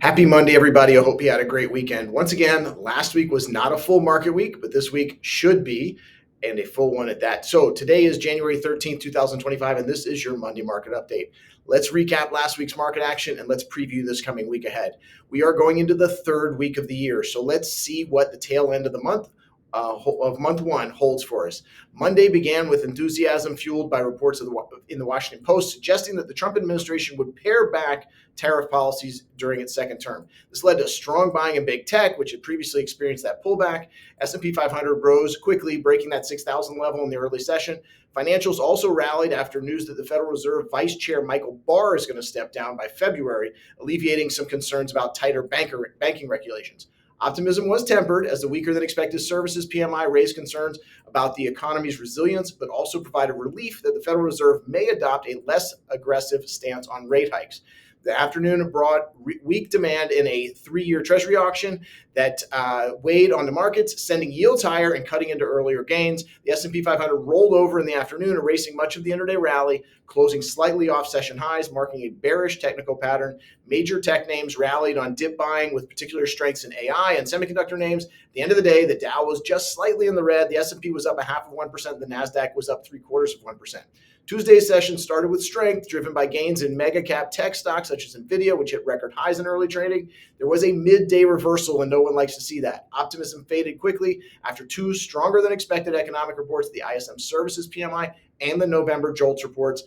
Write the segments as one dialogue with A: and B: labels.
A: Happy Monday, everybody. I hope you had a great weekend. Once again, last week was not a full market week, but this week should be, and a full one at that. So today is January 13th, 2025, and this is your Monday market update. Let's recap last week's market action and let's preview this coming week ahead. We are going into the third week of the year, so let's see what the tail end of the month of month one holds for us. Monday began with enthusiasm fueled by reports in the Washington Post suggesting that the Trump administration would pare back tariff policies during its second term. This led to strong buying in big tech, which had previously experienced that pullback. S&P 500 rose quickly, breaking that 6,000 level in the early session. Financials also rallied after news that the Federal Reserve Vice Chair Michael Barr is going to step down by February, alleviating some concerns about tighter banking regulations. Optimism was tempered as the weaker than expected services PMI raised concerns about the economy's resilience, but also provided relief that the Federal Reserve may adopt a less aggressive stance on rate hikes. The afternoon brought weak demand in a three-year Treasury auction that weighed on the markets, sending yields higher and cutting into earlier gains. The S&P 500 rolled over in the afternoon, erasing much of the intraday rally, closing slightly off session highs, marking a bearish technical pattern. Major tech names rallied on dip buying with particular strengths in AI and semiconductor names. At the end of the day, the Dow was just slightly in the red. The S&P was up 0.5%. The NASDAQ was up 0.75%. Tuesday's session started with strength, driven by gains in mega cap tech stocks such as Nvidia, which hit record highs in early trading. There was a midday reversal, and no one likes to see that. Optimism faded quickly after two stronger than expected economic reports, the ISM Services PMI and the November JOLTS reports.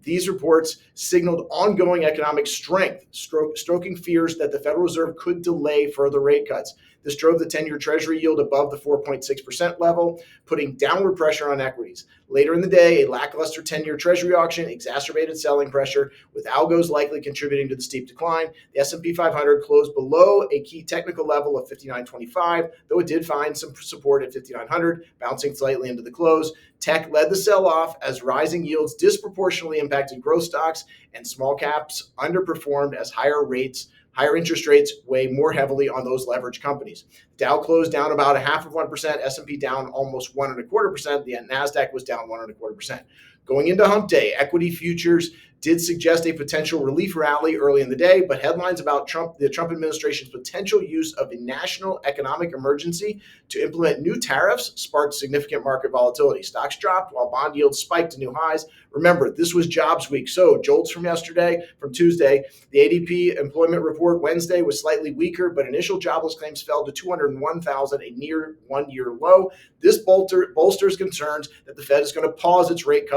A: These reports signaled ongoing economic strength, stoking fears that the Federal Reserve could delay further rate cuts. This drove the 10-year Treasury yield above the 4.6% level, putting downward pressure on equities. Later in the day, a lackluster 10-year Treasury auction exacerbated selling pressure, with algos likely contributing to the steep decline. The S&P 500 closed below a key technical level of 59.25, though it did find some support at 5900, bouncing slightly into the close. Tech led the sell-off as rising yields disproportionately impacted growth stocks, and small caps underperformed as higher interest rates weigh more heavily on those leveraged companies. Dow closed down about 0.5%, S&P down almost 1.25%, the NASDAQ was down 1.25%. Going into hump day, equity futures did suggest a potential relief rally early in the day, but headlines about the Trump administration's potential use of a national economic emergency to implement new tariffs sparked significant market volatility. Stocks dropped while bond yields spiked to new highs. Remember, this was jobs week, so JOLTS from Tuesday. The ADP employment report Wednesday was slightly weaker, but initial jobless claims fell to 201,000, a near one-year low. This bolsters concerns that the Fed is going to pause its rate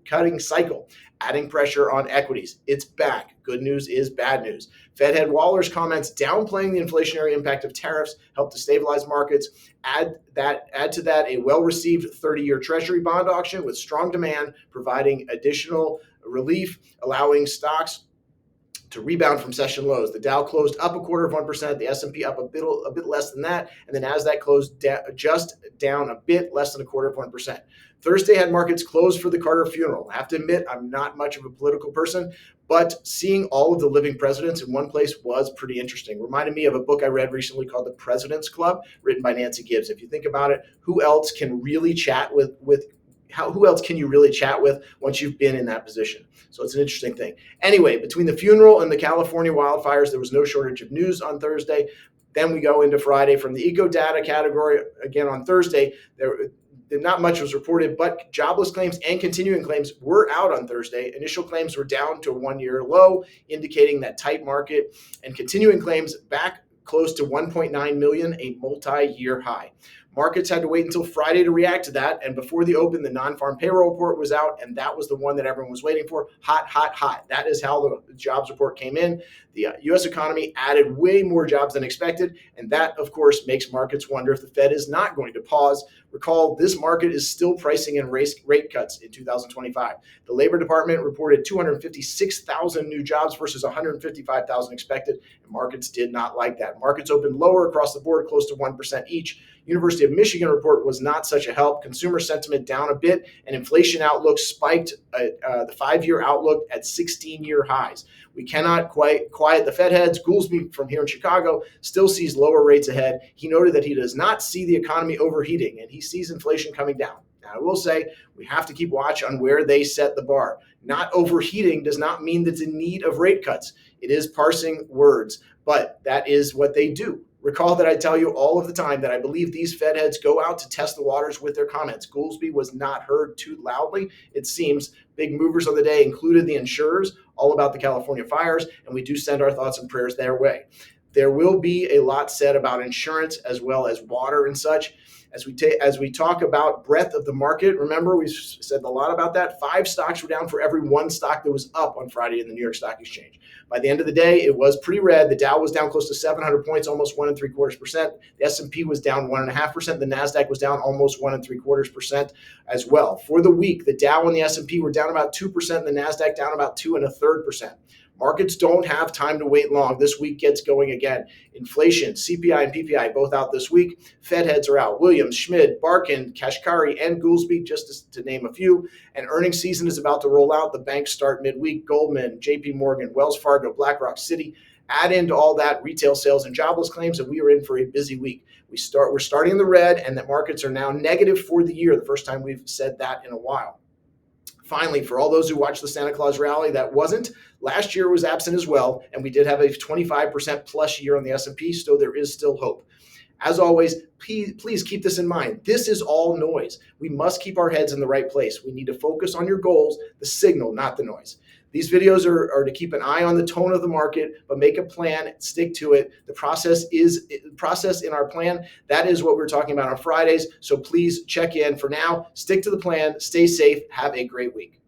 A: cutting cycle, adding pressure on equities. It's back. Good news is bad news. Fed head Waller's comments downplaying the inflationary impact of tariffs helped to stabilize markets. Add to that a well-received 30-year Treasury bond auction with strong demand, providing additional relief, allowing stocks to rebound from session lows. The Dow closed up 0.25%, the S&P up a bit less than that, and the NASDAQ closed just down a bit less than 0.25%. Thursday had markets closed for the Carter funeral. I have to admit, I'm not much of a political person, but seeing all of the living presidents in one place was pretty interesting. Reminded me of a book I read recently called The President's Club, written by Nancy Gibbs. If you think about it, who else can really chat who else can you really chat with once you've been in that position? So it's an interesting thing. Anyway, between the funeral and the California wildfires, there was no shortage of news on Thursday. Then we go into Friday from the eco data category. Again, on Thursday, not much was reported, but jobless claims and continuing claims were out on Thursday. Initial claims were down to a one-year low, indicating that tight market, and continuing claims back close to 1.9 million, a multi-year high. Markets had to wait until Friday to react to that, and before the open, the non-farm payroll report was out, and that was the one that everyone was waiting for. Hot. That is how the jobs report came in. The U.S. economy added way more jobs than expected, and that, of course, makes markets wonder if the Fed is not going to pause. Recall, this market is still pricing in rate cuts in 2025. The Labor Department reported 256,000 new jobs versus 155,000 expected, and markets did not like that. Markets opened lower across the board, close to 1% each. University of Michigan report was not such a help. Consumer sentiment down a bit, and inflation outlook spiked the 5-year outlook at 16-year highs. We cannot quiet the Fed heads. Goolsbee from here in Chicago still sees lower rates ahead. He noted that he does not see the economy overheating, and he sees inflation coming down. Now, I will say we have to keep watch on where they set the bar. Not overheating does not mean that it's in need of rate cuts. It is parsing words, but that is what they do. Recall that I tell you all of the time that I believe these Fed heads go out to test the waters with their comments. Goolsbee was not heard too loudly, it seems. Big movers of the day included the insurers, all about the California fires, and we do send our thoughts and prayers their way. There will be a lot said about insurance as well as water and such. As we talk about breadth of the market, remember we've said a lot about that. 5 stocks were down for every 1 stock that was up on Friday in the New York Stock Exchange. By the end of the day, it was pretty red. The Dow was down close to 700 points, almost 1.75%. The S&P was down 1.5%. The Nasdaq was down almost 1.75% as well. For the week, the Dow and the S&P were down about 2%, and the Nasdaq down about 2.33%. Markets don't have time to wait long. This week gets going again. Inflation, CPI and PPI both out this week. Fed heads are out. Williams, Schmidt, Barkin, Kashkari, and Goolsbee, just to name a few. And earnings season is about to roll out. The banks start midweek. Goldman, JP Morgan, Wells Fargo, BlackRock, Citi. Add into all that retail sales and jobless claims, and we are in for a busy week. We're starting in the red, and the markets are now negative for the year, the first time we've said that in a while. Finally, for all those who watched the Santa Claus rally, that wasn't. Last year was absent as well, and we did have a 25% plus year on the S&P, so there is still hope. As always, please keep this in mind. This is all noise. We must keep our heads in the right place. We need to focus on your goals, the signal, not the noise. These videos are to keep an eye on the tone of the market, but make a plan, stick to it. The process in our plan. That is what we're talking about on Fridays. So please check in. For now, stick to the plan, stay safe, have a great week.